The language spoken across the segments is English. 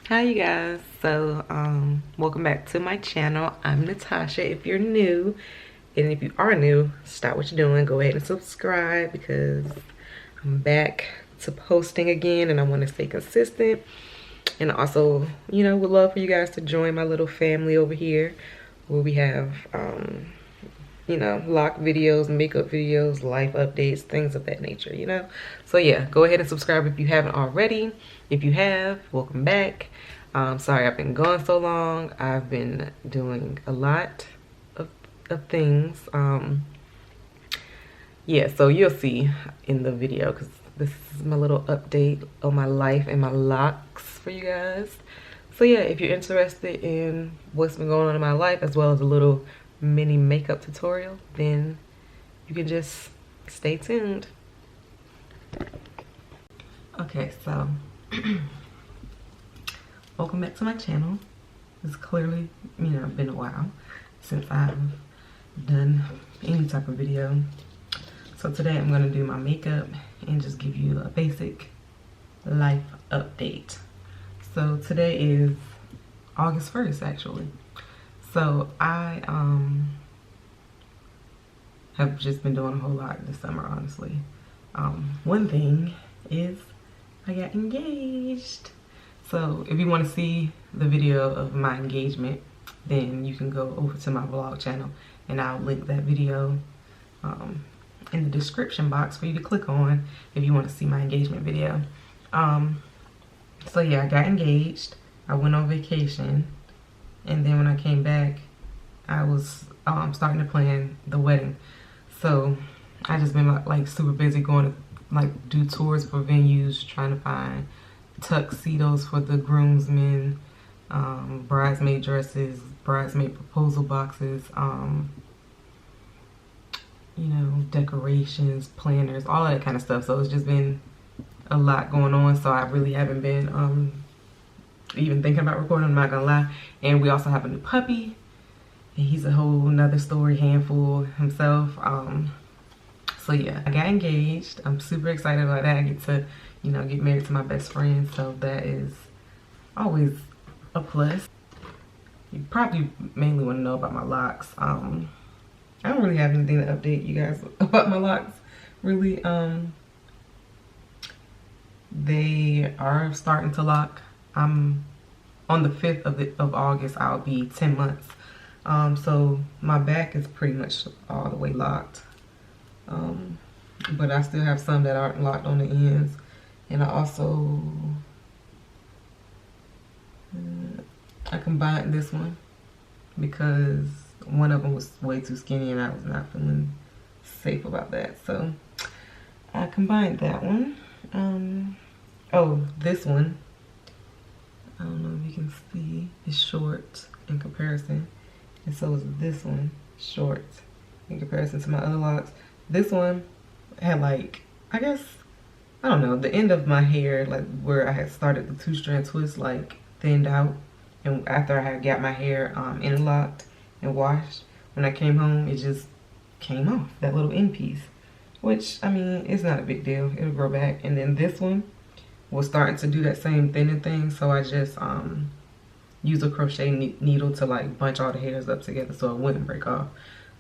Hi you guys. Welcome back to my channel. I'm Natasha if you're new, and if you are new, stop what you're doing, go ahead and subscribe because I'm back to posting again and I want to stay consistent. And also, you know, would love for you guys to join my little family over here where we have you know, lock videos, makeup videos, life updates, things of that nature, you know. So yeah, go ahead and subscribe if you haven't already. If you have, welcome back. Sorry I've been gone so long. I've been doing a lot of things. Yeah, so you'll see in the video because this is my little update on my life and my locks for you guys. So yeah, if you're interested in what's been going on in my life as well as a little mini makeup tutorial, then you can just stay tuned. Okay, so welcome back to my channel. It's clearly, you know, been a while since I've done any type of video. So today I'm gonna do my makeup and just give you a basic life update. So today is August 1st actually. So I have just been doing a whole lot this summer, honestly. One thing is I got engaged. So if you want to see the video of my engagement, then you can go over to my vlog channel and I'll link that video in the description box for you to click on if you want to see my engagement video. So yeah, I got engaged. I went on vacation. And then when I came back, I was starting to plan the wedding. So I just been like super busy going to like do tours for venues, trying to find tuxedos for the groomsmen, bridesmaid dresses, bridesmaid proposal boxes, you know, decorations, planners, all of that kind of stuff. So it's just been a lot going on. So I really haven't been even thinking about recording, I'm not gonna lie. And we also have a new puppy and he's a whole nother story, handful himself. So yeah, I got engaged. I'm super excited about that. I get to, you know, get married to my best friend, so that is always a plus. You probably mainly want to know about my locks. I don't really have anything to update you guys about my locks, really. They are starting to lock. On the 5th of August, I'll be 10 months. So my back is pretty much all the way locked. But I still have some that aren't locked on the ends. And I also, I combined this one because one of them was way too skinny and I was not feeling safe about that. So I combined that one. Oh, this one, I don't know if you can see, it's short in comparison. And so is this one short in comparison to my other locks. This one had like, I guess, I don't know, the end of my hair, like where I had started the 2-strand twist, like thinned out. And after I had got my hair interlocked and washed, when I came home, it just came off, that little end piece. Which, I mean, it's not a big deal, it'll grow back. And then this one was starting to do that same thinning thing, so I just use a crochet needle to like bunch all the hairs up together so it wouldn't break off.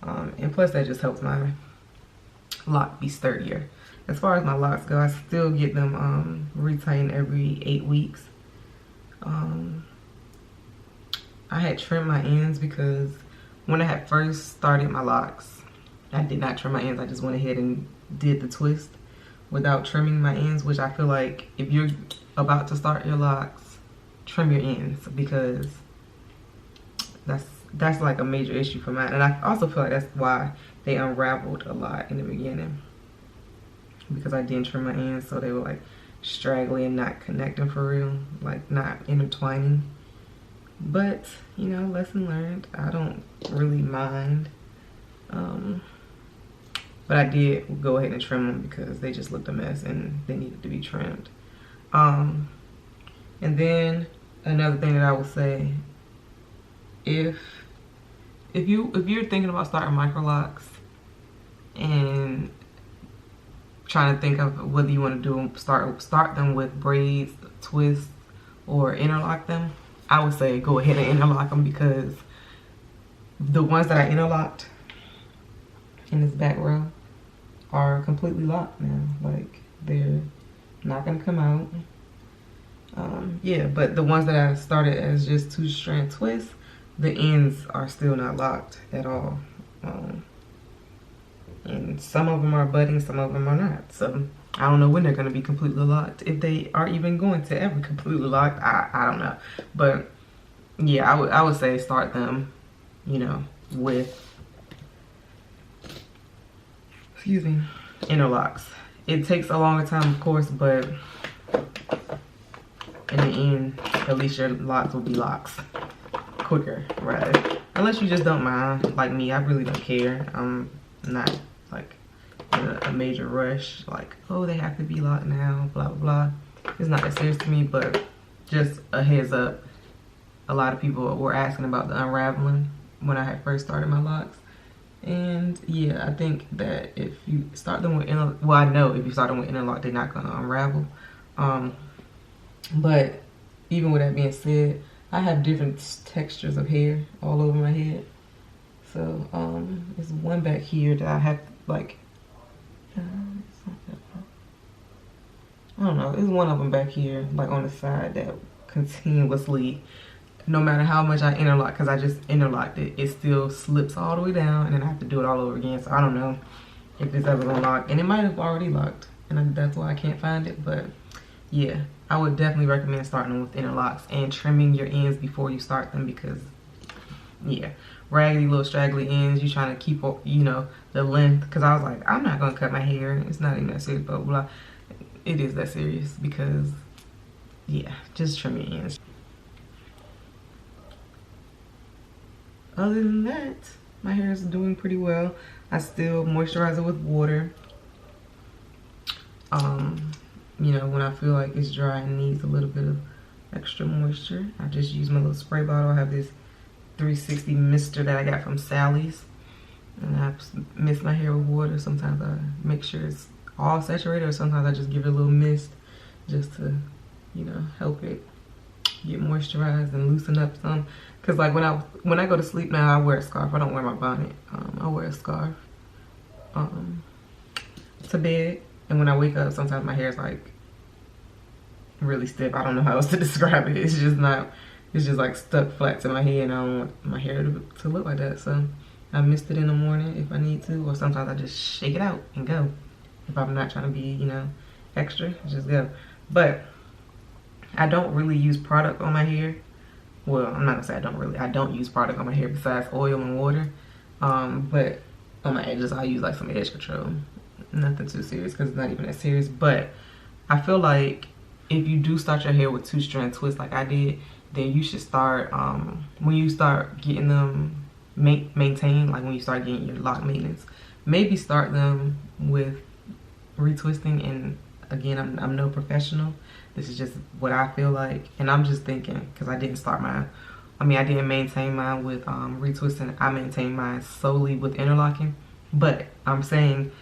And plus that just helps my lock be sturdier. As far as my locks go, I still get them retightened every 8 weeks. I had trimmed my ends because when I had first started my locks, I did not trim my ends. I just went ahead and did the twist without trimming my ends, which I feel like if you're about to start your locks, trim your ends because that's like a major issue for mine. And I also feel like that's why they unraveled a lot in the beginning, because I didn't trim my ends, so they were like straggly and not connecting for real, like not intertwining. But you know, lesson learned. I don't really mind. But I did go ahead and trim them because they just looked a mess and they needed to be trimmed. And then another thing that I would say, if you're thinking about starting Microlocs and trying to think of whether you want to do start them with braids, twists, or interlock them, I would say go ahead and interlock them, because the ones that I interlocked in this back row are completely locked now. Like, they're not gonna come out. Yeah, but the ones that I started as just 2 strand twists, the ends are still not locked at all. And some of them are budding, some of them are not. So I don't know when they're gonna be completely locked. If they are even going to ever completely locked, I don't know. But yeah, I would say start them, you know, with, excuse me, interlocks. It takes a longer time, of course, but in the end, at least your locks will be locks quicker, rather. Unless you just don't mind, like me, I really don't care. I'm not like in a major rush, like, oh, they have to be locked now, blah, blah, blah. It's not that serious to me, but just a heads up. A lot of people were asking about the unraveling when I had first started my locks. And yeah, I think that if you start them with interlock, well, I know if you start them with interlock, they're not gonna unravel. But even with that being said, I have different textures of hair all over my head. So there's one back here that I have, like, I don't know, there's one of them back here, like on the side, that continuously, no matter how much I interlock, because I just interlocked it, it still slips all the way down, and then I have to do it all over again. So I don't know if it's ever gonna lock, and it might have already locked, and that's why I can't find it. But yeah, I would definitely recommend starting them with interlocks and trimming your ends before you start them, because yeah, raggedy little straggly ends, you trying to keep up, you know, the length. Because I was like, I'm not gonna cut my hair, it's not even that serious, blah blah blah. It is that serious, because yeah, just trim your ends. Other than that, my hair is doing pretty well. I still moisturize it with water. You know, when I feel like it's dry and needs a little bit of extra moisture, I just use my little spray bottle. I have this 360 mister that I got from Sally's, and I mist my hair with water. Sometimes I make sure it's all saturated, or sometimes I just give it a little mist just to, you know, help it get moisturized and loosen up some. Cause like when I go to sleep now, I wear a scarf. I don't wear my bonnet. I wear a scarf to bed, and when I wake up, sometimes my hair is like really stiff. I don't know how else to describe it. It's just not. It's just like stuck flat to my head, and I don't want my hair to look like that. So I mist it in the morning if I need to, or sometimes I just shake it out and go. If I'm not trying to be, you know, extra, just go. But I don't really use product on my hair. Well, I'm not gonna say I don't use product on my hair besides oil and water. But on my edges, I use like some edge control. Nothing too serious, because it's not even that serious. But I feel like if you do start your hair with 2 strand twists like I did, then you should start, when you start getting them maintained, like when you start getting your lock maintenance, maybe start them with retwisting. And again, I'm no professional. This is just what I feel like, and I'm just thinking, because I didn't start mine. I mean, I didn't maintain mine with retwisting. I maintained mine solely with interlocking. But I'm saying,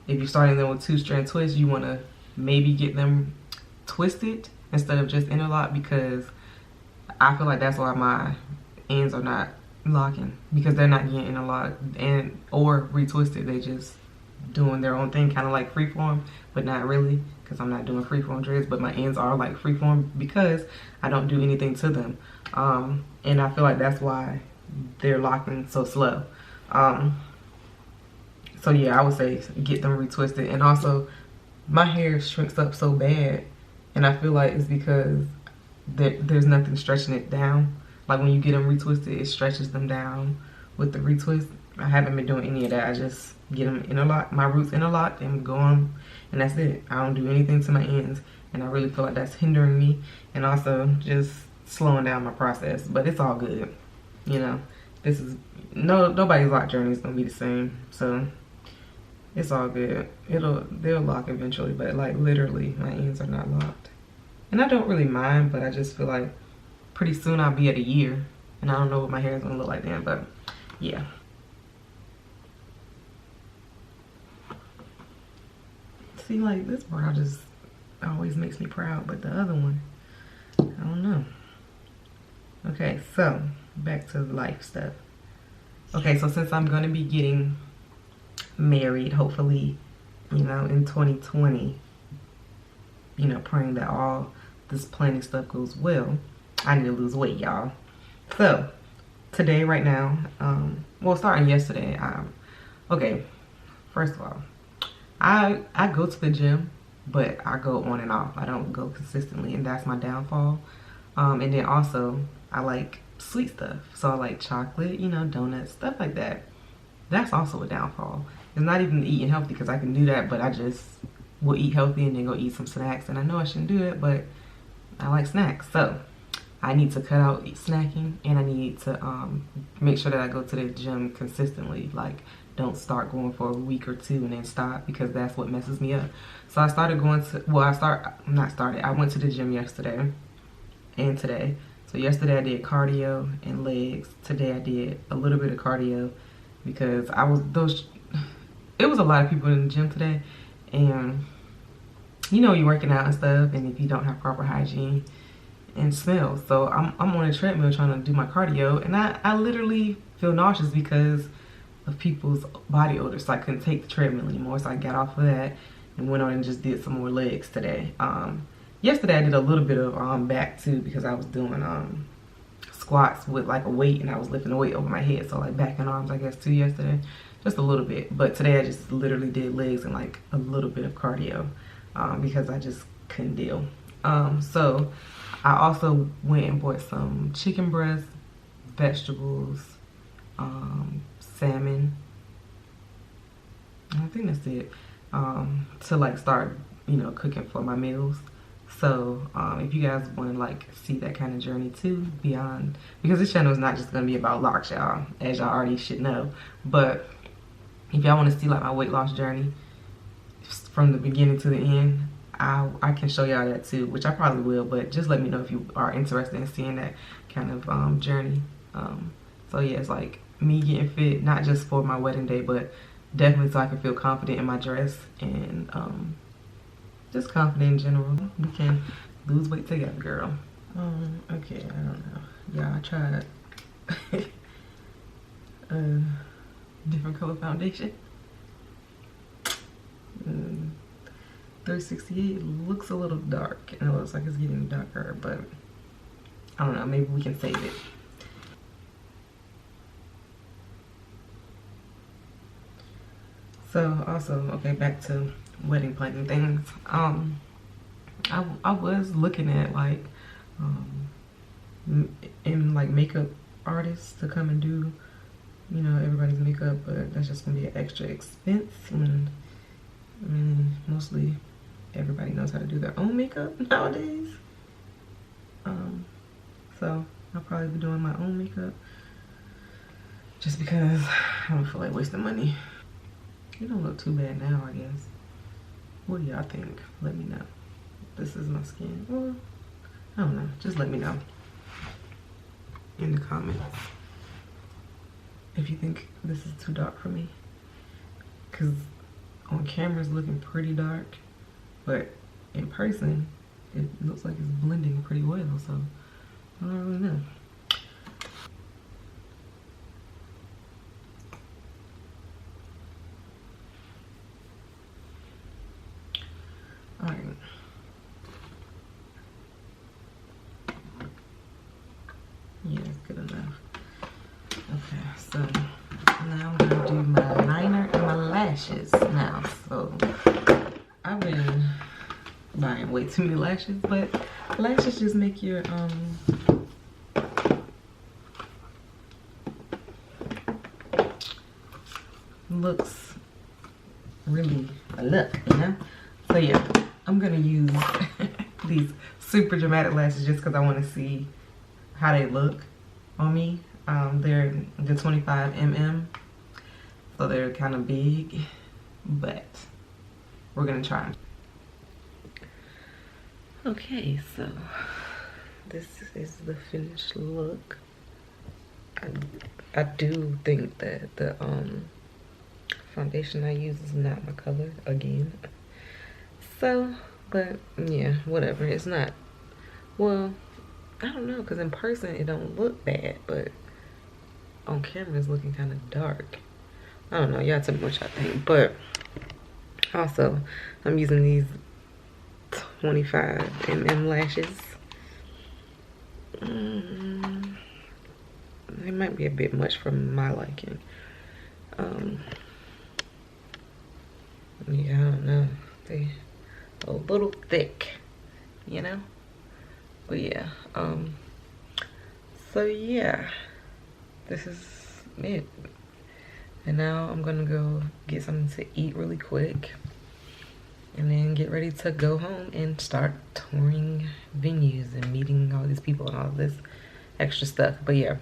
if you're starting them with 2 strand twists, you want to maybe get them twisted instead of just interlock, because I feel like that's why my ends are not locking, because they're not getting interlocked and or retwisted. They just doing their own thing, kind of like freeform, but not really, because I'm not doing freeform dreads, but my ends are like freeform because I don't do anything to them. And I feel like that's why they're locking so slow. So yeah, I would say get them retwisted. And also, my hair shrinks up so bad, and I feel like it's because there's nothing stretching it down. Like when you get them retwisted, it stretches them down with the retwist. I haven't been doing any of that. I just get them interlocked, my roots interlocked, and go on, and that's it. I don't do anything to my ends, and I really feel like that's hindering me, and also just slowing down my process. But it's all good, you know. This is nobody's lock journey is gonna be the same, so it's all good. They'll lock eventually, but like literally my ends are not locked, and I don't really mind. But I just feel like pretty soon I'll be at a year, and I don't know what my hair is gonna look like then. But yeah. See, like this brow just always makes me proud, but the other one, I don't know. Okay, so back to life stuff. Okay, so since I'm gonna be getting married, hopefully, you know, in 2020, you know, praying that all this planning stuff goes well. I need to lose weight, y'all. So today, right now, well, starting yesterday, okay, first of all, I go to the gym, but I go on and off. I don't go consistently, and that's my downfall. And then also, I like sweet stuff. So I like chocolate, you know, donuts, stuff like that. That's also a downfall. It's not even eating healthy because I can do that, but I just will eat healthy and then go eat some snacks. And I know I shouldn't do it, but I like snacks. So I need to cut out snacking, and I need to make sure that I go to the gym consistently. Like, don't start going for a week or two and then stop, because that's what messes me up. So I started going to, well, I went to the gym yesterday and today. So yesterday I did cardio and legs. Today I did a little bit of cardio because it was a lot of people in the gym today, and you know, you're working out and stuff, and if you don't have proper hygiene and smell. So I'm on a treadmill trying to do my cardio, and I literally feel nauseous because of people's body odor, so I couldn't take the treadmill anymore. So I got off of that and went on and just did some more legs today. Yesterday I did a little bit of back too, because I was doing squats with like a weight, and I was lifting the weight over my head. So like back and arms, I guess, too yesterday, just a little bit. But today I just literally did legs and like a little bit of cardio because I just couldn't deal. So I also went and bought some chicken breast, vegetables, salmon. I think that's it. To like start, you know, cooking for my meals. So if you guys want to like see that kind of journey too, beyond, because this channel is not just gonna be about Locs, y'all, as y'all already should know. But if y'all want to see like my weight loss journey from the beginning to the end, I can show y'all that too, which I probably will. But just let me know if you are interested in seeing that kind of journey. So yeah, it's like me getting fit, not just for my wedding day, but definitely so I can feel confident in my dress, and just confident in general. We can lose weight together, girl. Okay, I don't know. Yeah, I tried different color foundation. 368 looks a little dark, and it looks like it's getting darker, but I don't know, maybe we can save it. So also, okay, back to wedding planning things. I was looking at like in like makeup artists to come and do, you know, everybody's makeup, but that's just gonna be an extra expense, and I mean, mostly everybody knows how to do their own makeup nowadays. So I'll probably be doing my own makeup just because I don't feel like wasting money. You don't look too bad now, I guess. What do y'all think? Let me know. This is my skin. Well, I don't know. Just let me know in the comments if you think this is too dark for me. Because on camera it's looking pretty dark, but in person it looks like it's blending pretty well. So I don't really know. Alright. Yeah, that's good enough. Okay, so now I'm gonna do my liner and my lashes now. So I've been buying way too many lashes, but lashes just make your looks really a look, you know? So yeah, I'm gonna use these super dramatic lashes just because I want to see how they look on me. They're the 25mm, so they're kind of big, but we're gonna try. Okay, so this is the finished look. I do think that the foundation I use is not my color again. So, but yeah, whatever. It's not Well, I don't know, because in person it don't look bad, but on camera it's looking kind of dark. I don't know, y'all tell me what y'all think. But also, I'm using these 25mm lashes. It might be a bit much for my liking. Yeah, I don't know. They a little thick, you know? But yeah, so yeah, this is it. And now I'm gonna go get something to eat really quick and then get ready to go home and start touring venues and meeting all these people and all this extra stuff. But yeah,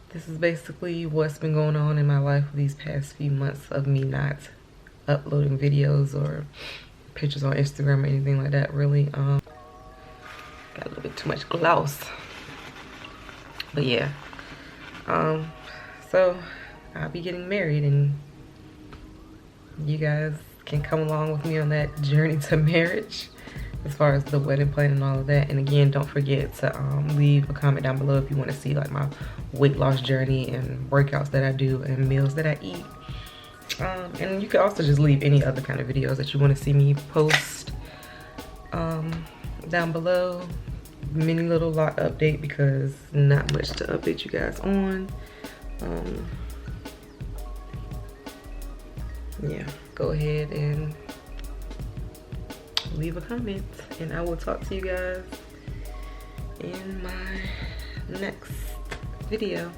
this is basically what's been going on in my life these past few months of me not uploading videos or pictures on Instagram or anything like that, really. Got a little bit too much gloss. But yeah, so I'll be getting married, and you guys can come along with me on that journey to marriage as far as the wedding plan and all of that. And again, don't forget to leave a comment down below if you want to see like my weight loss journey and workouts that I do and meals that I eat. And you can also just leave any other kind of videos that you want to see me post down below. Mini little lot update, because not much to update you guys on. Yeah, go ahead and leave a comment, and I will talk to you guys in my next video.